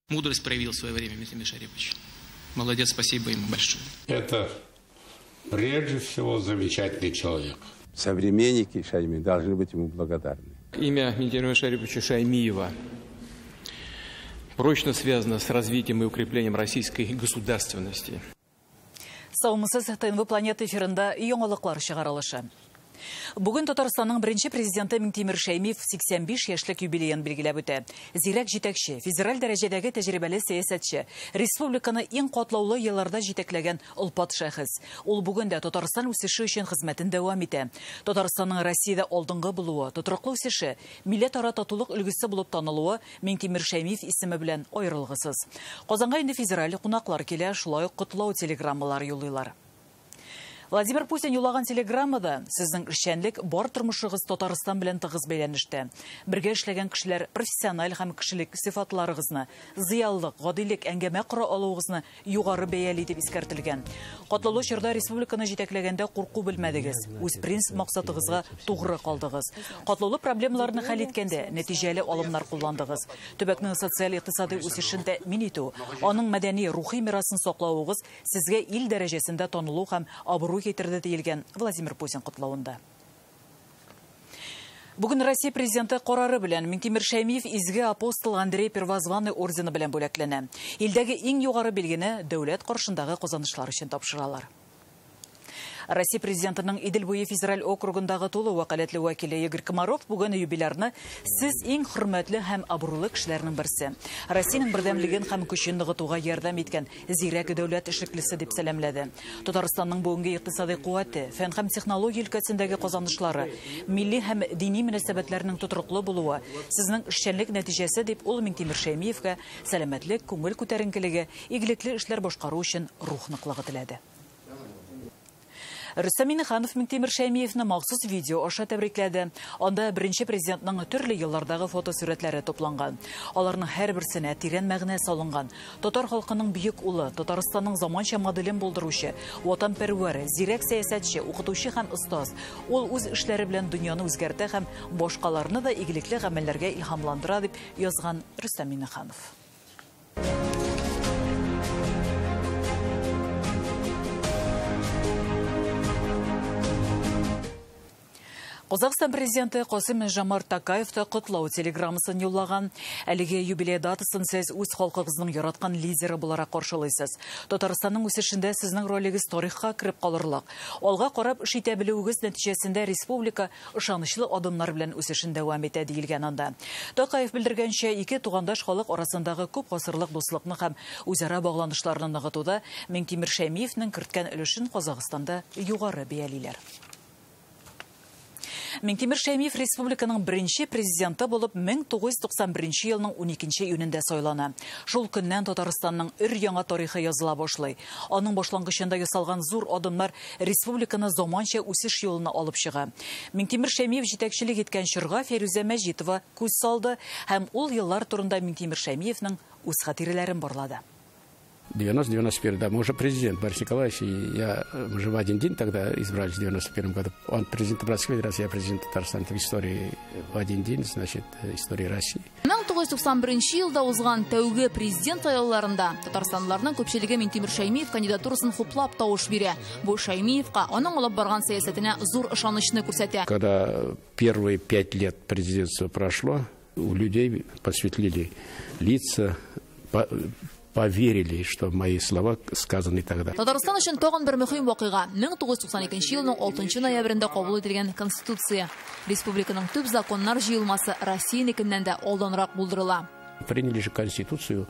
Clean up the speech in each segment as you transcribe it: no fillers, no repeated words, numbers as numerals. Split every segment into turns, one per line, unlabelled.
Мудрость проявил в свое время Митимир Шарипович. Молодец, спасибо ему большое.
Это прежде всего замечательный человек.
Современники Шаймиева должны быть ему благодарны.
Имя Митимира Шариповича Шаймиева прочно связано с развитием и укреплением российской государственности.
Саумысыз ТНВ планета эфирында яңалыклар чыгарылышы. Бүгін Татарстанның бірінші президенті Митимир Шаймиев 85 яшьлек юбилейын белгіләп үтә. Зирәк җитәкче, федераль дәрәҗәдәге тәҗрибәле сәясәтче, республиканы иң катлаулы елларда җитәкләгән олпат шәхес. Ул бүген дә Татарстан үсеше өчен хезмәтен дәвам итә. Татарстанның Россиядә алдынгы булуы, тотрыклы үсеше, милләтара татулык өлгесе булып танылуы Митимир Шаймиев исеме белән аерылгысыз. Казанга инде федераль кунаклар килә, шулай ук котлау телеграммалар юллыйлар. Владимир Путин юлаган телеграммада сезнең эшчәнлек бар тормышыгыз Татарстан белән тыгыз бәйләнештә. Бергә эшләгән кешеләр профессиональ һәм кешелек сыйфатларыгызны, зыялылык, гадилек, әңгәмә коры алуыгызны югары бәяле дип искәртелгән. Катлаулы чорда республиканы җитәкләгәндә курку белмәдегез, үз принцип максатыгызга тугры калдыгыз. Катлаулы проблемаларны хәл иткәндә нәтиҗәле алымнар кулландыгыз. Төбәкнең социаль-икътисади үсешен тәэмин итү, аның мәдәни, рухи мирасын саклауыгыз сезгә ил дәрәҗәсендә танылу һәм абруй кетерде диелгән Владимир Путин котлавында. Бүген Россия президенты карары белән Митимир Шаймиев изге апостол Андрей Первозванный ордены белән бүләкләнә. Илдәге иң югары билгене дәүләт каршындагы казанышлар өчен тапшыралар. Россия президентының Идел буе федераль округындагы тулы вәкаләтле вәкиле Игорь Комаров бүген юбилярны сез иң хөрмәтле һәм абруйлы кешеләрнең берсе. Россиянең бердәмлеген һәм көчен ныгытуга ярдәм иткән зирәк дәүләт эшлеклесе дип сәламләде. Татарстанның бүгенге икътисади куәте, фән һәм технология өлкәсендәге казанышлары, милли һәм дини мөнәсәбәтләрнең тотрыклы булуы сезнең эшчәнлек нәтиҗәсе дип ул Митимир Шаймиевка сәламәтлек, күңел күтәренкелеге, игелекле эшләр башкару өчен рух ныклыгы теләде. Рөстәм Миңнеханов Митимир Шаймиевны махсус видео аша тәбрикләде. Анда беренче президентның төрле еллардагы фотосурәтләре топланган. Аларның һәрберсенә тирән мәгънә салынган. Татар халкының бөек улы, Татарстанның заманча моделен булдыручы, ватанпәрвәр, зирәк сәясәтче, укытучы һәм остаз. Ул үз эшләре белән дөньяны үзгәртә һәм башкаларны да игелекле гамәлләргә илһамландыра дип язган Рөстәм Миңнеханов. Казакстан президенты Касым-Жомарт Токаев та котлау телеграммасын юллаган. Әлеге юбилей датасын сез үз халкыгызның яраткан лидеры буларак каршылыйсыз. Татарстанның үсешендә сезнең ролегез тарихка кирип калырлык. Алга карап эш итә белүегез нәтиҗәсендә республика ышанычлы адымнар белән үсешен дәвам итә диелгән анда. Токаев белдергәнчә, ике тугандаш халык арасындагы күп гасырлык дуслыкны һәм үзара багланышларны ныгытуда Митимир Шаймиевның керткән өлешен Казакстанда югары бәялиләр. Митимир Шаймиев республиканың беренче президенты булып 1991 елның 12 июнендә сайлана. Шул көннән Татарстанның өр-яңа тарихы языла башлый. Аның башлангычында ясалган зур адымнар республиканы заманча үсеш юлына алып чыга. Митимир Шаймиев җитәкчелек иткән чорга Фәрүзә Мәҗитова күз салды һәм ул еллар турында Митимир Шаймиевның үз хатирәләрен барлады.
91, да, мы уже президент Борис Николаевич, и мы же в один день тогда избрались в 91 году. Он президент Российской Федерации, я президент Татарстана. В истории в один день, значит, истории России.
1991 елда узган тәүге президент сайлауларында Татарстанлыларның күпчелеге Митимир Шаймиев кандидатурасын хуплап тавыш бирә. Бу Шаймиевка аның алып барган сәясәтенә зур ышанычны күрсәтә.
Когда первые 5 лет президентства прошло, у людей посветлели лица, поверили, что мои слова сказаны тогда.
Татарстан өчен тагын бер мөһим вакыйга 1992 елның 6 ноябрендә кабул ителгән Конституция. Республиканың төп законнар җыелмасы Россиянекеннән дә алданрак булдырыла.
Приняли же Конституцию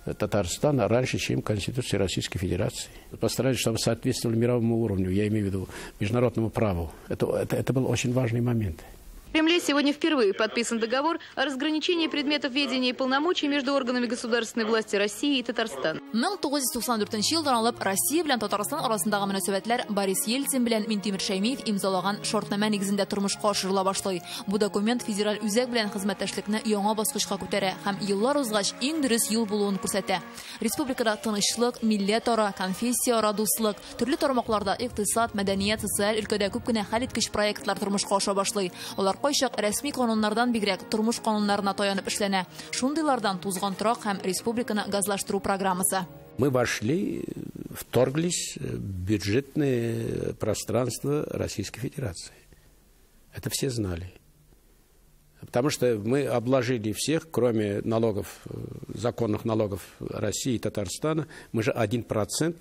Татарстана раньше, чем Конституцию Российской Федерации. Постарались, чтобы соответствовали мировому уровню, я имею в виду международному праву. Это был очень важный момент.
В Кремле сегодня впервые подписан договор о разграничении предметов ведения и полномочий между органами государственной власти России и Татарстана.
1994 елдан алып Россия белән Татарстан арасындагы мөнәсәбәтләр Борис Ельцин белән Митимир Шаймиев имзалаган шартнама нигезендә тормышка ашырыла башлый. Бу документ федераль үзәк белән хезмәттәшлекне яңа баскычка күтәрә һәм еллар узгач иң дөрес юл булуын күрсәтә. Республикада тынычлык, милләтара, конфессияара дуслык, төрле тармакларда икътисад, мәдәният, социаль өлкәдә күп кенә хәл иткеч проектлар тормышка аша башлый. Алар кайчак рәсми кануннардан бигрәк тормыш кануннарына таянып эшләнә. Шундыйлардан тузган торак һәм республиканы газлаштыру программасы.
Мы вторглись в бюджетное пространство Российской Федерации. Это все знали. Потому что мы обложили всех, кроме налогов, законных налогов России и Татарстана, мы же 1%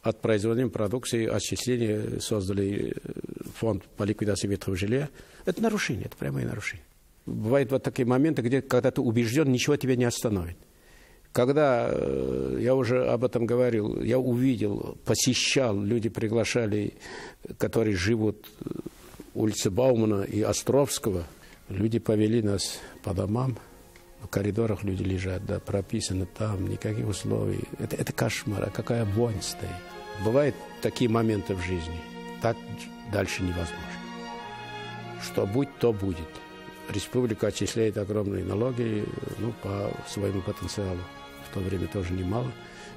от производимой продукции отчисления создали фонд по ликвидации ветхого жилья. Это нарушение, это прямое нарушение. Бывают вот такие моменты, где, когда ты убежден, ничего тебя не остановит. Когда, я уже об этом говорил, я увидел, посещал, люди приглашали, которые живут улице Баумана и Островского, люди повели нас по домам, в коридорах люди лежат, да, прописано там, никаких условий. Это кошмар, а какая вонь стоит. Бывают такие моменты в жизни, так дальше невозможно. Что будет, то будет. Республика отчисляет огромные налоги, ну, по своему потенциалу. В то время тоже немало,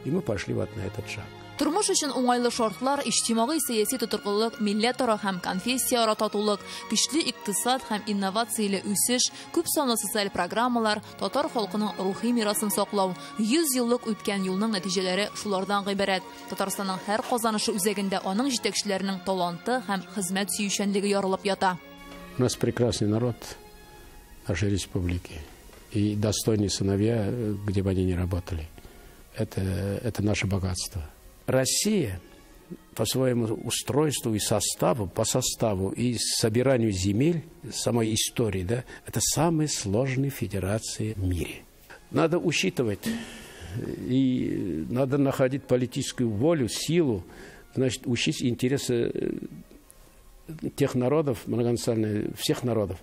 и мы пошли вот на этот шаг.
Тормыш өчен уңайлы шартлар, иҗтимагый сәяси тотрыклылык, милләтара һәм конфессияара татулык, көчле икътисад һәм инновацияле үсеш, күп санлы социаль программалар, татар халкының рухи мирасын саклау, 100 еллык үткән юлның нәтиҗәләре шулардан гыйбарәт. Татарстанның һәр казанышы үзәгендә аның җитәкчеләренең таланты һәм хезмәт сөючәнлеге ярылып ята.
У нас прекрасный народ нашей республики. И достойные сыновья, где бы они ни работали. Это наше богатство. Россия по своему устройству и составу, по составу и собиранию земель, самой истории, да, это самые сложные федерации в мире. Надо учитывать, и надо находить политическую волю, силу, значит, учить интересы тех народов, многонациональных, всех народов.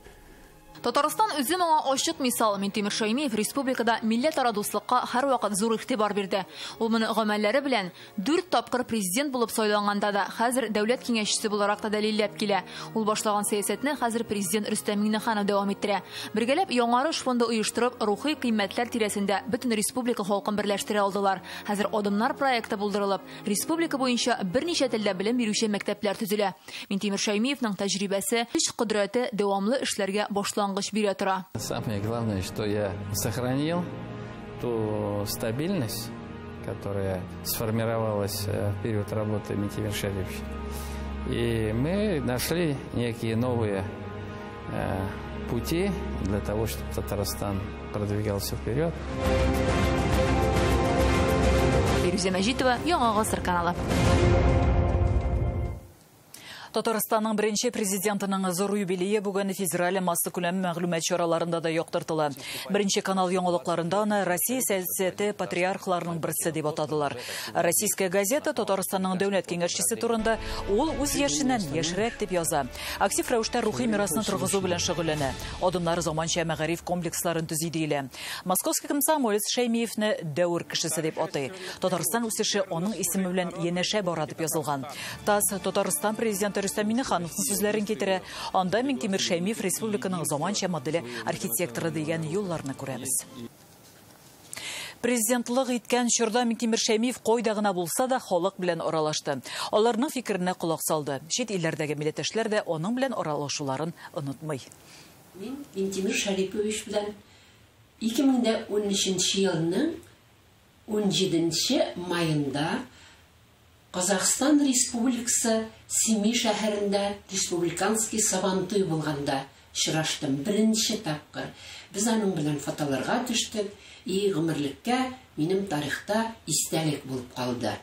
Татарстан үзе моңа ачык мисал. Минтимер Шәймиев республикада милләтара дуслыкка һәр вакыт зур игътибар бирде. Ул моны гамәлләре белән 4 тапкыр президент булып сайланганда да, хәзер дәүләт киңәшчесе буларак та дәлилләп килә. Ул башлаган сәясәтне хәзер президент Рөстәм Миңнеханов дәвам иттерә. Бергәләп яңарыш фонды оештырып, рухи кыйммәтләр тирәсендә бөтен республика халкын берләштерә алдылар. Хәзер Адымнар проекты булдырылып, республика буенча берничә телдә белем бирүче мәктәпләр төзелә. Минтимер Шәймиевның тәҗрибәсе, көч кодрәте дәвамлы эшләргә башланган.
Самое главное, что я сохранил ту стабильность, которая сформировалась в период работы Минтимира Шариповича. И мы нашли некие новые пути для того, чтобы Татарстан продвигался вперед.
Фируза Мәҗитова, Яңа Гасыр каналы.
Татарстанның беренче президентының зур юбилее бүген федераль масса күләм мәгълүмат чараларында да яктыртыла. Беренче канал яңалыкларында аны Россия сәясәте патриархларының берсе дип атадылар. Российская газета Татарстанның дәүләт киңәшчесе турында ул үз яшеннән яшьрәк дип яза. Актив рәвештә рухи мирасны торгызу белән шөгыльләнә. Адымнар заманча мәгариф комплексларын төзи диелә. Московский комсомолец Шәймиевне дәүр кешесе дип атый. Татарстан үсеше аның исеме белән янәшә бара дип язылган. ТАСС Татарстан президенты Рөстәм Миңнехановның сүзләрен китерә. Анда Минтимер Шәймиев республиканың заманча моделе архитекторы дигән юлларны күрәбез. Президентлык иткән чорда Минтимер Шәймиев кайда гына булса да халык белән аралашты. Аларның фикеренә колак салды. Чит илләрдәге милләттәшләр дә аның белән аралашуларын онытмый.
Мин Минтимер Шәрипович белән 2013 елның 17 майында Казахстан Республикасы Семей шәһәрендә республиканский сабантуй булганда очраштым беренче тапкыр. Без аның белән фотоларга төштек, и гомерлеккә минем тарихта истәлек булып калды.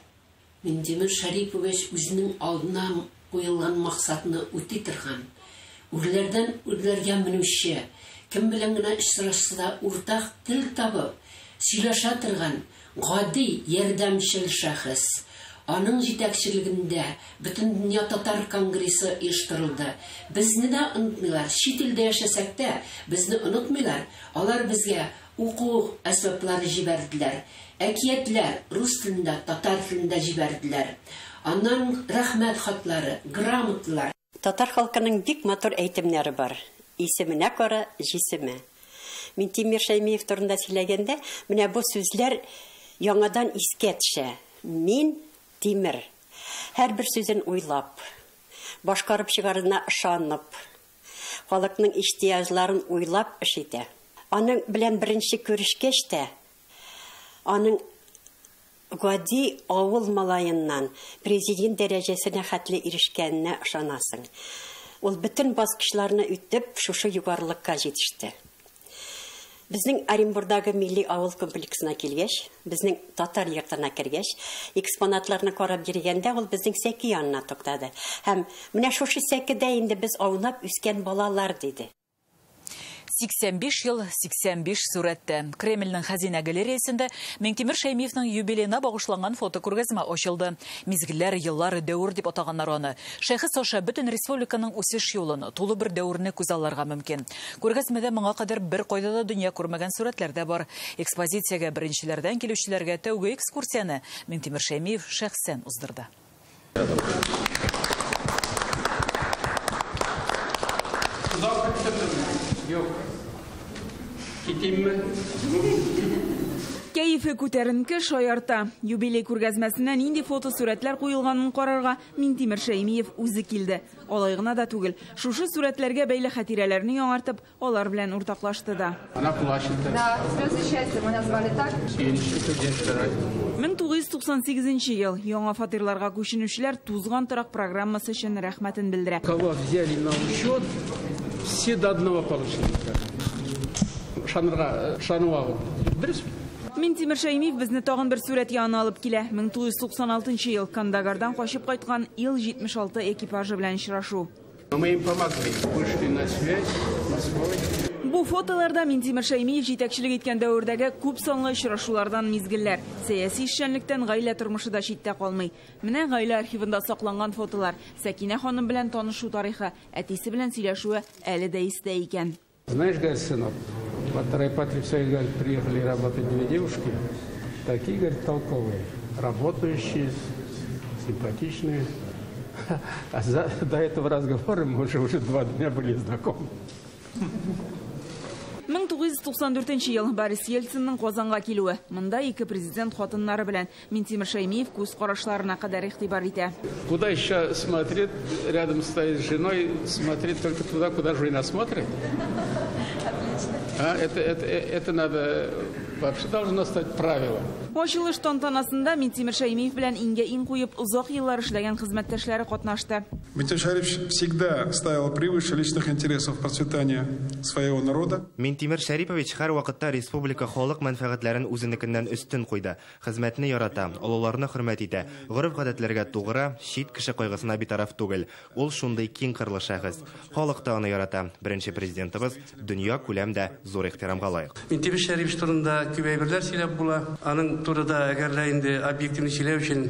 Минтимер Шәрипович үзенең алдына куелган максатны үти торган. Үрләрдән үрләргә менүче, кем белән генә очрашса да уртак тел табып, сөйләшә торган гади ярдәмчел шәхес. Аның җитәкчелегендә бөтен дөнья татар конгрессы оештырылды. Безне дә онытмыйлар, чит илдә яшәсәк тә, безне онытмыйлар. Алар безгә уку әсбаплары җибәрделәр. Әкиятләр рус телендә, татар телендә җибәрделәр. Аннан рәхмәт хатлары, грамоталар.
Татар халкының бик матур әйтемнәре бар. Исеменә кара җисеме. Минтимер Шәймиев турында сөйләгәндә, менә бу сүзләр яңадан искә төшә. Мин Тимер. Һәр бер сүзен уйлап, башкарып чыгарына ышанып, халыкның ихтияҗларын уйлап эш итә. Аның белән беренче күрешкәч тә, аның гади авыл малаеннан президент дәрәҗәсенә хәтле ирешкәненә ышанасың. Ул бөтен баскычларны үтеп, шушы югарлыкка җитеште. Безнең Оренбургдагы милли авыл комплексына килгәч, безнең татар йортына кергәч, экспонатларны карап йөргәндә ул безнең сәки янына туктады. Һәм менә шушы сәкедә инде без аунап үскән балалар диде.
85 ел, 85 сүрәттә. Кремльнең хәзинә галереясендә Миңтимер Шәймиевнең юбилейына багышланган фотокүргәзмә ачылды. Мизгелләр, еллар, дәвр дип атаганнар аны. Шәхес аша бөтен республиканың үсеш юлын, тулы бер дәврне күз алырга мөмкин. Күргәзмәдә моңа кадәр бер кайда да дөнья күрмәгән сүрәтләр дә бар. Экспозициягә беренчеләрдән килүчеләргә тәүге экскурсияны Миңтимер Шәймиев шәхсән уздырды.
Кәйфе күтәренке шаярта. Юбилей күргәзмәсенә нинди фотосурәтләр куелганын карарга Миңтимер Шәймиев үзе килде. Алай гына да түгел. Шушы сүрәтләргә бәйле хатирәләрне яңартып, алар белән уртаклашты да.
Она плачет.
Да, слезы счастья мы назвали так. 1998 ел яңа фатирларга күченүчеләр тузган торак программасы өчен рәхмәтен белдерә.
Кого взяли на учет, все до одного получили. Шануагы.
Миңтимер Шәймиев безне тагын бер сүрәт янына алып килә. 1996 ел Кандагардан качып кайткан Ил-76 экипажы белән очрашу.
Мы им помогли, вышли на связь, Москвой.
Бу фотоларда Миңтимер Шәймиев җитәкчелек иткән дәврдәге күп санлы очрашулардан мизгелләр. Сәяси эшчәнлектән гаилә тормышы да читтә калмый. Менә гаилә архивында сакланган фотолар. Сәкинә ханым белән танышу тарихы, әтисе белән сөйләшүе әле дә истә икән.
Знаешь, говорит, сынок, вот Райпатрик Союз, говорит, приехали работать две девушки, такие, говорит, толковые, работающие, симпатичные. А до этого разговора мы уже 2 дня были знакомы.
1994 ел Борис Ельцинның Казанга килүе. Монда ике президент хатыннары белән Миңтимер Шәймиев күз карашларына кадәр игътибар итә.
Куда еще смотреть, рядом стоит с женой, смотреть только туда, куда жена смотрит? Это надо, вообще должно стать правилом.
Ачылыш тантанасында Миңтимер Шәймиев белән иңгә иң куеп озак еллар эшләгән хезмәттәшләре катнашты.
Миңтимер Шәймиев всегда ставил превыше личных интересов процветания своего народа.
Миңтимер Шәрипович һәр вакытта республика халык мәнфәгатьләрен үзенекеннән өстен куйды. Хезмәтне ярата, олыларны хөрмәт итә, гореф-гадәтләргә тугры, чит кеше кайгысына битараф түгел. Ул шундый киң кырлы шәхес. Халык та аны ярата. Беренче президентыбыз дөнья күләмдә зур ихтирамга лаек.
Миңтимер Шәрипович турында күп әйберләр сөйләп була. Аның турыда әгәр инде объективный сөйләү өчен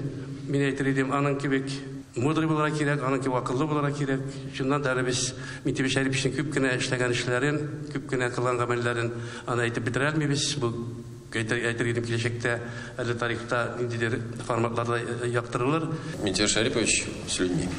мин әйтер идем, аның кебек мудрый булырга кирәк, аның кебек акыллы булырга кирәк. Шуннан да без Миңтимер Шәриповичнең күп кенә эшләгән эшләрен, күп кенә кылган гамәлләрен аны әйтеп бетерә алмыйбыз. Бу әйтер идем киләчәктә әле тарихта ниндидер форматларда яктырылыр.
Миңтимер Шәрипович с людьми.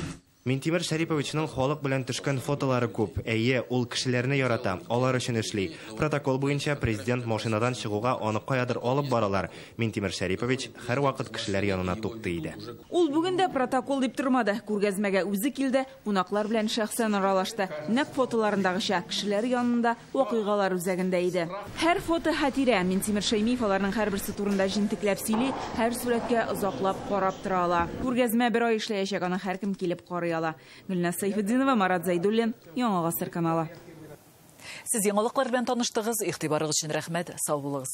Миңтимер Шәриповичның халык белән төшкән фотолары күп. Әйе, ул кешеләрне ярата, алар өчен эшли. Протокол буенча президент машинадан чыгуга аны каядыр алып баралар. Миңтимер Шәрипович һәр вакыт кешеләр янына тукты иде.
Ул бүген дә протокол дип тормады. Күргәзмәгә үзе килде, кунаклар белән шәхсән аралашты. Нәкъ фотоларындагыча кешеләр янында вакыйгалар үзәгендә иде. Һәр фото хатирә. Миңтимер Шәймиев аларның һәрберсе турында җентекләп сөйли, һәр сүрәткә озаклап карап тора ала. Күргәзмә бер ай эшләячәк, аны һәркем килеп карый. Гөлназ Сайфетдинова, Марат Зайдуллин, Яңа Гасыр каналы.
Сез яңалыклар белән таныштыгыз, игътибарыгыз өчен рәхмәт, сау булыгыз.